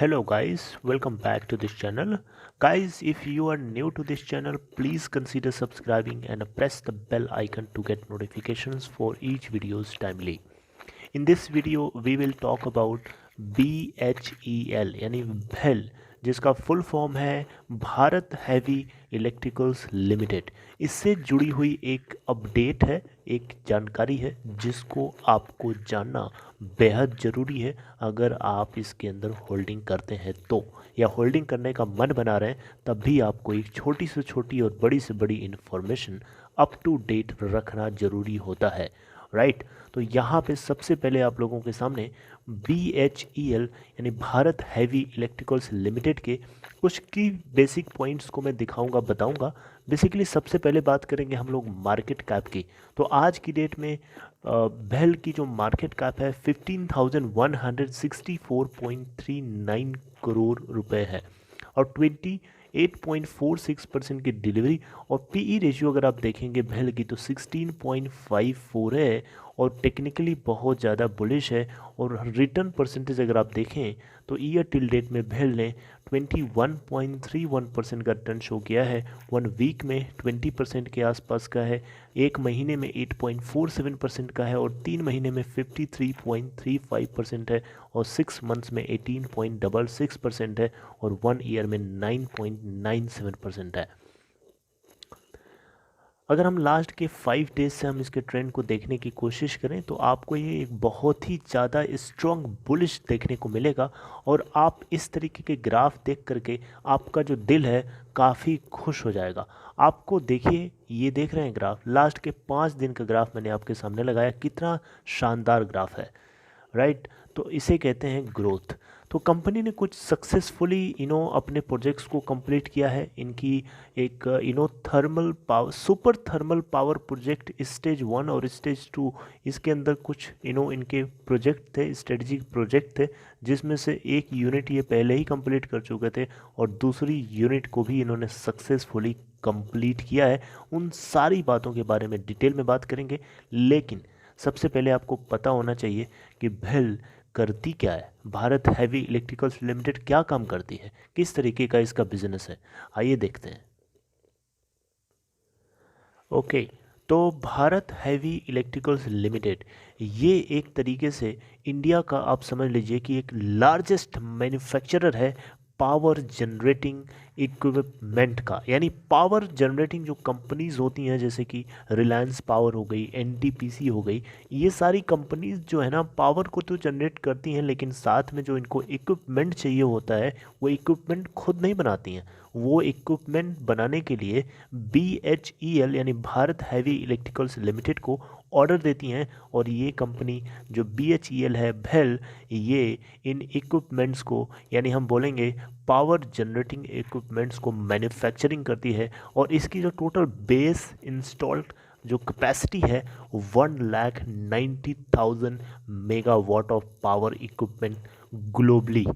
Hello guys, welcome back to this channel. Guys, if you are new to this channel, please consider subscribing and press the bell icon to get notifications for each videos timely. In this video, we will talk about BHEL यानी BHEL जिसका full form है Bharat heavy electricals limited. इससे जुड़ी हुई एक update है, एक जानकारी है जिसको आपको जानना बेहद ज़रूरी है अगर आप इसके अंदर होल्डिंग करते हैं तो, या होल्डिंग करने का मन बना रहे हैं तब भी आपको एक छोटी से छोटी और बड़ी से बड़ी इन्फॉर्मेशन अप टू डेट रखना ज़रूरी होता है, राइट। तो यहाँ पे सबसे पहले आप लोगों के सामने BHEL यानी भारत हैवी इलेक्ट्रिकल्स लिमिटेड के कुछ की बेसिक पॉइंट्स को मैं दिखाऊंगा, बताऊंगा। बेसिकली सबसे पहले बात करेंगे हम लोग मार्केट कैप की। तो आज की डेट में BHEL की जो मार्केट कैप है 15,164.39 करोड़ रुपए है और 28.46% की डिलीवरी। और पीई रेशियो अगर आप देखेंगे BHEL की तो 16.54 है और टेक्निकली बहुत ज़्यादा बुलिश है। और रिटर्न परसेंटेज अगर आप देखें तो ईयर टिल डेट में BHEL ने 21.31% का रिटर्न शो किया है। 1 वीक में 20% के आसपास का है, एक महीने में 8.47% का है और 3 महीने में 53.35% है और 6 मंथ्स में 18.66% है और 1 ईयर में 9.97% है। अगर हम लास्ट के 5 डेज से हम इसके ट्रेंड को देखने की कोशिश करें तो आपको ये एक बहुत ही ज़्यादा स्ट्रॉन्ग बुलिश देखने को मिलेगा। और आप इस तरीके के ग्राफ देख करके आपका जो दिल है काफ़ी खुश हो जाएगा। आपको देखिए, ये देख रहे हैं ग्राफ, लास्ट के 5 दिन का ग्राफ मैंने आपके सामने लगाया, कितना शानदार ग्राफ है, राइट। तो इसे कहते हैं ग्रोथ। तो कंपनी ने कुछ सक्सेसफुली अपने प्रोजेक्ट्स को कंप्लीट किया है। इनकी एक thermal power, super thermal power project stage 1 और स्टेज 2, इसके अंदर कुछ इनके प्रोजेक्ट थे, स्ट्रेटजिक प्रोजेक्ट थे, जिसमें से एक यूनिट ये पहले ही कंप्लीट कर चुके थे और दूसरी यूनिट को भी इन्होंने सक्सेसफुली कंप्लीट किया है। उन सारी बातों के बारे में डिटेल में बात करेंगे, लेकिन सबसे पहले आपको पता होना चाहिए कि BHEL करती क्या है, भारत हैवी इलेक्ट्रिकल्स लिमिटेड क्या काम करती है, किस तरीके का इसका बिजनेस है, आइए देखते हैं। ओके, तो भारत हैवी इलेक्ट्रिकल्स लिमिटेड ये एक तरीके से इंडिया का, आप समझ लीजिए कि एक लार्जेस्ट मैन्युफैक्चरर है पावर जनरेटिंग इक्विपमेंट का। यानी पावर जनरेटिंग जो कंपनीज होती हैं जैसे कि रिलायंस पावर हो गई, NTPC हो गई, ये सारी कंपनीज जो है ना पावर को तो जनरेट करती हैं, लेकिन साथ में जो इनको इक्विपमेंट चाहिए होता है वो इक्विपमेंट खुद नहीं बनाती हैं। वो इक्विपमेंट बनाने के लिए BHEL यानी भारत हैवी इलेक्ट्रिकल्स लिमिटेड को ऑर्डर देती हैं। और ये कंपनी जो BHEL है, BHEL, ये इन इक्विपमेंट्स को, यानी हम बोलेंगे पावर जनरेटिंग इक्विपमेंट्स को मैन्युफैक्चरिंग करती है। और इसकी जो टोटल बेस इंस्टॉल्ड जो कैपेसिटी है 1,90,000 megawatt of power equipment globally.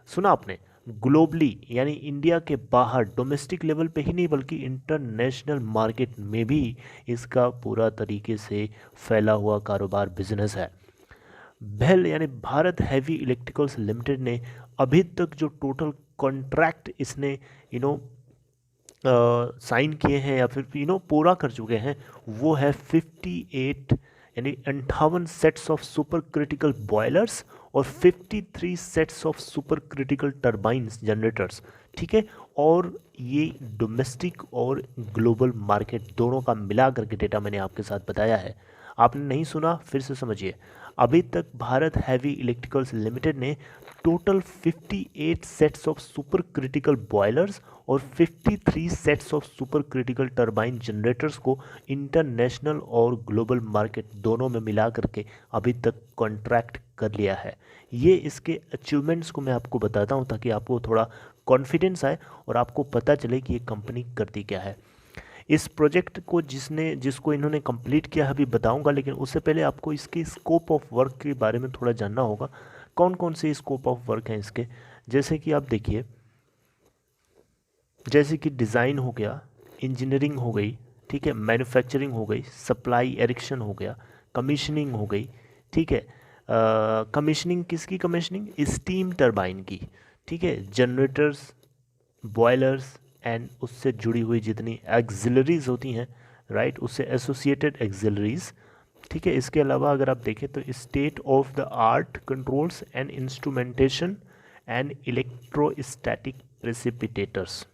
सुना आपने, ग्लोबली, यानी इंडिया के बाहर डोमेस्टिक लेवल पे ही नहीं बल्कि इंटरनेशनल मार्केट में भी इसका पूरा तरीके से फैला हुआ कारोबार बिजनेस है। BHEL यानी भारत हैवी इलेक्ट्रिकल्स लिमिटेड ने अभी तक जो टोटल कॉन्ट्रैक्ट इसने साइन किए हैं या फिर पूरा कर चुके हैं वो है 58 यानी 58 sets of super critical boilers और 53 sets of super critical turbines generators, ठीक है। और ये डोमेस्टिक और ग्लोबल मार्केट दोनों का मिला करके डेटा मैंने आपके साथ बताया है। आपने नहीं सुना, फिर से समझिए। अभी तक भारत हैवी इलेक्ट्रिकल्स लिमिटेड ने total 58 sets of super critical boilers और 53 sets of super critical turbine generators को इंटरनेशनल और ग्लोबल मार्केट दोनों में मिला करके अभी तक कॉन्ट्रैक्ट कर लिया है। ये इसके अचीवमेंट्स को मैं आपको बताता हूँ ताकि आपको थोड़ा कॉन्फिडेंस आए और आपको पता चले कि ये कंपनी करती क्या है। इस प्रोजेक्ट को जिसको इन्होंने कंप्लीट किया अभी बताऊंगा, लेकिन उससे पहले आपको इसके स्कोप ऑफ वर्क के बारे में थोड़ा जानना होगा। कौन कौन से स्कोप ऑफ वर्क हैं इसके, जैसे कि आप देखिए, जैसे कि डिज़ाइन हो गया, इंजीनियरिंग हो गई, ठीक है, मैन्युफैक्चरिंग हो गई, सप्लाई एरिक्शन हो गया, कमीशनिंग हो गई, ठीक है। कमीशनिंग किसकी कमीशनिंग? स्टीम टरबाइन की, ठीक है, जनरेटर्स, बॉयलर्स एंड उससे जुड़ी हुई जितनी एक्सिलरीज होती हैं, राइट, उससे एसोसिएटेड एक्सिलरीज। ठीक है, इसके अलावा अगर आप देखें तो state of the art controls and instrumentation and electrostatic precipitators.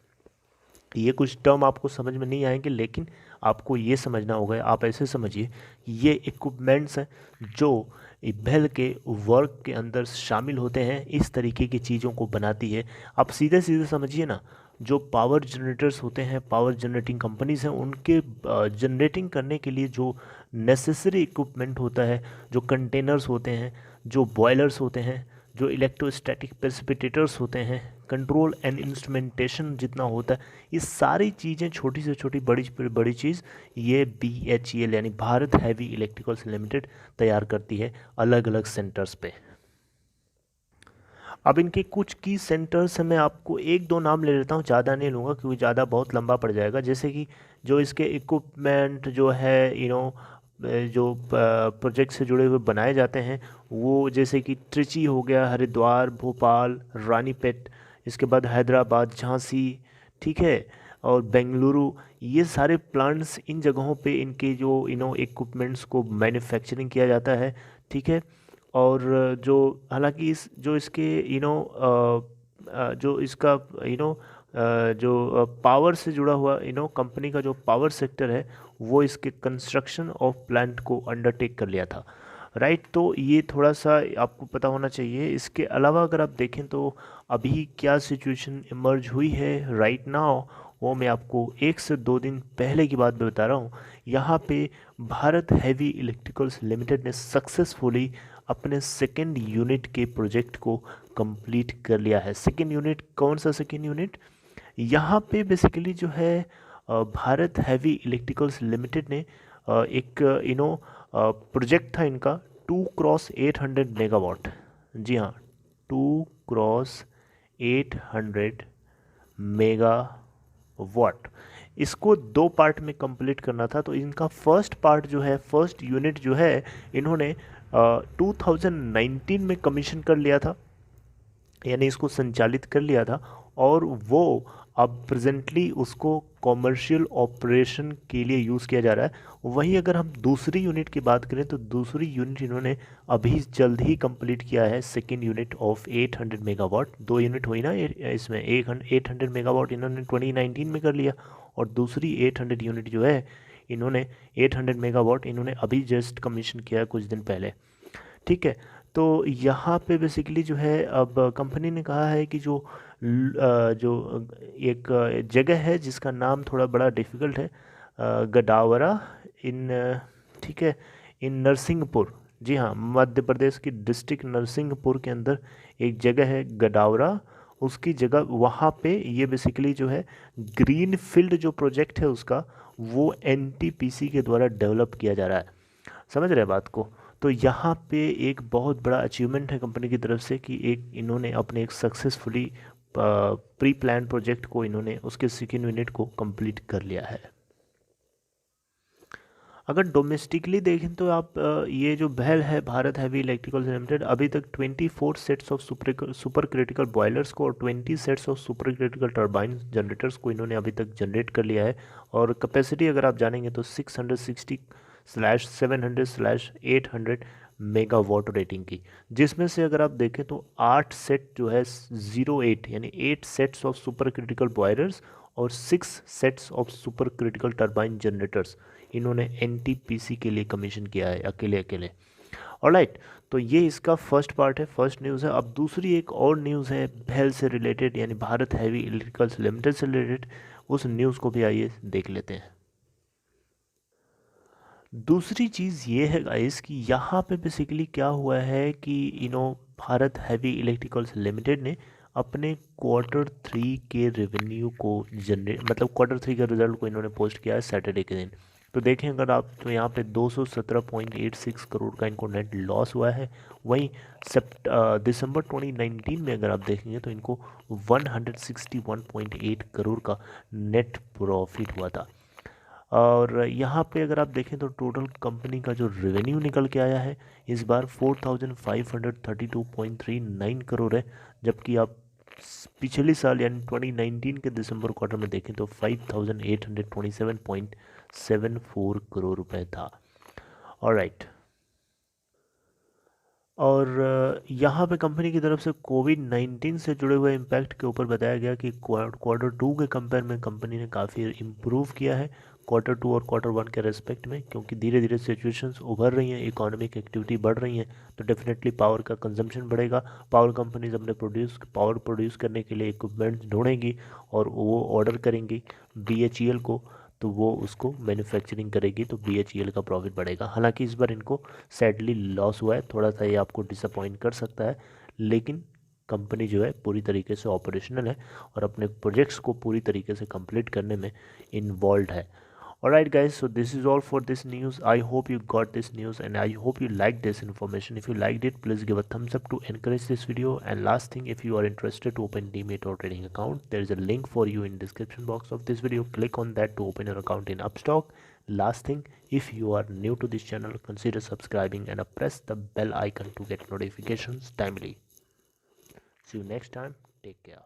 ये कुछ टर्म आपको समझ में नहीं आएंगे, लेकिन आपको ये समझना होगा, आप ऐसे समझिए ये इक्विपमेंट्स हैं जो बेल के वर्क के अंदर शामिल होते हैं, इस तरीके की चीज़ों को बनाती है। आप सीधे सीधे समझिए ना, जो पावर जनरेटर्स होते हैं, पावर जनरेटिंग कंपनीज हैं, उनके जनरेटिंग करने के लिए जो नेसेसरी इक्विपमेंट होता है, जो कंटेनर्स होते हैं, जो बॉयलर्स होते हैं, जो इलेक्ट्रोस्टैटिक प्रेसिपिटेटर्स होते हैं, कंट्रोल एंड इंस्ट्रूमेंटेशन जितना होता है, ये सारी चीज़ें छोटी से छोटी बड़ी बड़ी चीज़ ये BHEL यानी भारत हैवी इलेक्ट्रिकल्स लिमिटेड तैयार करती है अलग अलग सेंटर्स पे। अब इनके कुछ की सेंटर्स हैं, मैं आपको एक दो नाम ले लेता हूँ, ज़्यादा नहीं लूँगा क्योंकि ज़्यादा बहुत लंबा पड़ जाएगा। जैसे कि जो इसके इक्विपमेंट जो है जो प्रोजेक्ट से जुड़े हुए बनाए जाते हैं, वो जैसे कि ट्रिची हो गया, हरिद्वार, भोपाल, रानीपेट, इसके बाद हैदराबाद, झांसी, ठीक है, और बेंगलुरु, ये सारे प्लांट्स, इन जगहों पे इनके जो इक्विपमेंट्स को मैन्युफैक्चरिंग किया जाता है। ठीक है, और जो हालांकि इस जो इसके जो इसका जो पावर से जुड़ा हुआ कंपनी का जो पावर सेक्टर है, वो इसके कंस्ट्रक्शन ऑफ प्लांट को अंडरटेक कर लिया था, राइट। तो ये थोड़ा सा आपको पता होना चाहिए। इसके अलावा अगर आप देखें तो अभी क्या सिचुएशन इमर्ज हुई है राइट नाउ, वो मैं आपको 1 से 2 दिन पहले की बात बता रहा हूँ। यहाँ पे भारत हैवी इलेक्ट्रिकल्स लिमिटेड ने सक्सेसफुली अपने सेकेंड यूनिट के प्रोजेक्ट को कंप्लीट कर लिया है। सेकेंड यूनिट, कौन सा सेकेंड यूनिट? यहाँ पे बेसिकली जो है भारत हैवी इलेक्ट्रिकल्स लिमिटेड ने एक प्रोजेक्ट था इनका 2x800 मेगावाट। जी हाँ, 2x800 मेगावाट। इसको 2 पार्ट में कंप्लीट करना था। तो इनका फर्स्ट पार्ट जो है, फर्स्ट यूनिट जो है, इन्होंने 2019 में कमीशन कर लिया था, यानी इसको संचालित कर लिया था, और वो अब प्रेजेंटली उसको कॉमर्शियल ऑपरेशन के लिए यूज़ किया जा रहा है। वहीं अगर हम दूसरी यूनिट की बात करें तो दूसरी यूनिट इन्होंने अभी जल्द ही कंप्लीट किया है, second unit of 800 megawatt. 2 unit हुई ना इसमें, 800 मेगावाट इन्होंने 2019 में कर लिया, और दूसरी 800 यूनिट जो है इन्होंने 800 मेगावाट इन्होंने अभी जस्ट कमीशन किया है कुछ दिन पहले। ठीक है, तो यहाँ पे बेसिकली जो है अब कंपनी ने कहा है कि जो एक जगह है जिसका नाम थोड़ा बड़ा डिफ़िकल्ट है, गडावरा इन, ठीक है, इन नरसिंहपुर। जी हाँ, मध्य प्रदेश की डिस्ट्रिक्ट नरसिंहपुर के अंदर एक जगह है गडावरा, उसकी जगह वहाँ पे ये बेसिकली जो है ग्रीन फील्ड जो प्रोजेक्ट है उसका, वो NTPC के द्वारा डेवलप किया जा रहा है। समझ रहे हैं बात को? तो यहाँ पे एक बहुत बड़ा अचीवमेंट है कंपनी की तरफ से कि एक इन्होंने अपने एक सक्सेसफुली प्री प्लान प्रोजेक्ट को इन्होंने उसके सेकेंड यूनिट को कंप्लीट कर लिया है। अगर डोमेस्टिकली देखें तो आप ये जो BHEL है, भारत हैवी इलेक्ट्रिकल्स लिमिटेड, अभी तक 24 sets of super critical boilers को और 20 sets of super critical turbine generators को इन्होंने अभी तक जनरेट कर लिया है। और कैपेसिटी अगर आप जानेंगे तो 660/700/800 मेगावाट रेटिंग की, जिसमें से अगर आप देखें तो 8 सेट जो है 08 यानी 8 sets of super critical boilers और 6 sets of super critical turbine generators इन्होंने NTPC के लिए कमीशन किया है अकेले अकेले। ऑलराइट, तो ये इसका फर्स्ट पार्ट है, फर्स्ट न्यूज़ है। अब दूसरी एक और न्यूज़ है BHEL से रिलेटेड, यानी भारत हैवी इलेक्ट्रिकल्स लिमिटेड से रिलेटेड। उस न्यूज़ को भी आइए देख लेते हैं। दूसरी चीज़ ये है गाइस कि यहाँ पे बेसिकली क्या हुआ है कि भारत हैवी इलेक्ट्रिकल्स लिमिटेड ने अपने Q3 के रेवेन्यू को मतलब Q3 के रिजल्ट को इन्होंने पोस्ट किया है सैटरडे के दिन। तो देखें अगर आप तो यहाँ पे 217.86 करोड़ का इनको नेट लॉस हुआ है। वहीं दिसंबर 2019 में अगर आप देखेंगे तो इनको 161.8 करोड़ का नेट प्रॉफिट हुआ था। और यहाँ पे अगर आप देखें तो टोटल कंपनी का जो रेवेन्यू निकल के आया है इस बार 4532.39 करोड़ है, जबकि आप पिछले साल यानी 2019 के दिसंबर क्वार्टर में देखें तो 5827.74 करोड़ रुपए था। ऑलराइट, और यहाँ पे कंपनी की तरफ से कोविड-19 से जुड़े हुए इम्पैक्ट के ऊपर बताया गया कि क्वार्टर टू के कंपेयर में कंपनी ने काफ़ी इम्प्रूव किया है क्वार्टर टू और क्वार्टर वन के रेस्पेक्ट में, क्योंकि धीरे धीरे सिचुएशंस उभर रही हैं, इकोनॉमिक एक्टिविटी बढ़ रही है, तो डेफिनेटली पावर का कंजम्पशन बढ़ेगा। पावर कंपनीज अपने पावर प्रोड्यूस करने के लिए इक्विपमेंट ढूंढेंगी और वो ऑर्डर करेंगी BHEL को, तो वो उसको मैन्युफैक्चरिंग करेगी, तो BHEL का प्रॉफिट बढ़ेगा। हालांकि इस बार इनको सैडली लॉस हुआ है, थोड़ा सा ये आपको डिसअपॉइंट कर सकता है, लेकिन कंपनी जो है पूरी तरीके से ऑपरेशनल है और अपने प्रोजेक्ट्स को पूरी तरीके से कंप्लीट करने में इन्वॉल्व है। Alright guys, so this is all for this news. I hope you got this news and I hope you liked this information. If you liked it, please give a thumbs up to encourage this video. And last thing, if you are interested to open Demat or trading account, there is a link for you in description box of this video. Click on that to open your account in Upstock. Last thing, if you are new to this channel, consider subscribing and press the bell icon to get notifications timely. See you next time. Take care.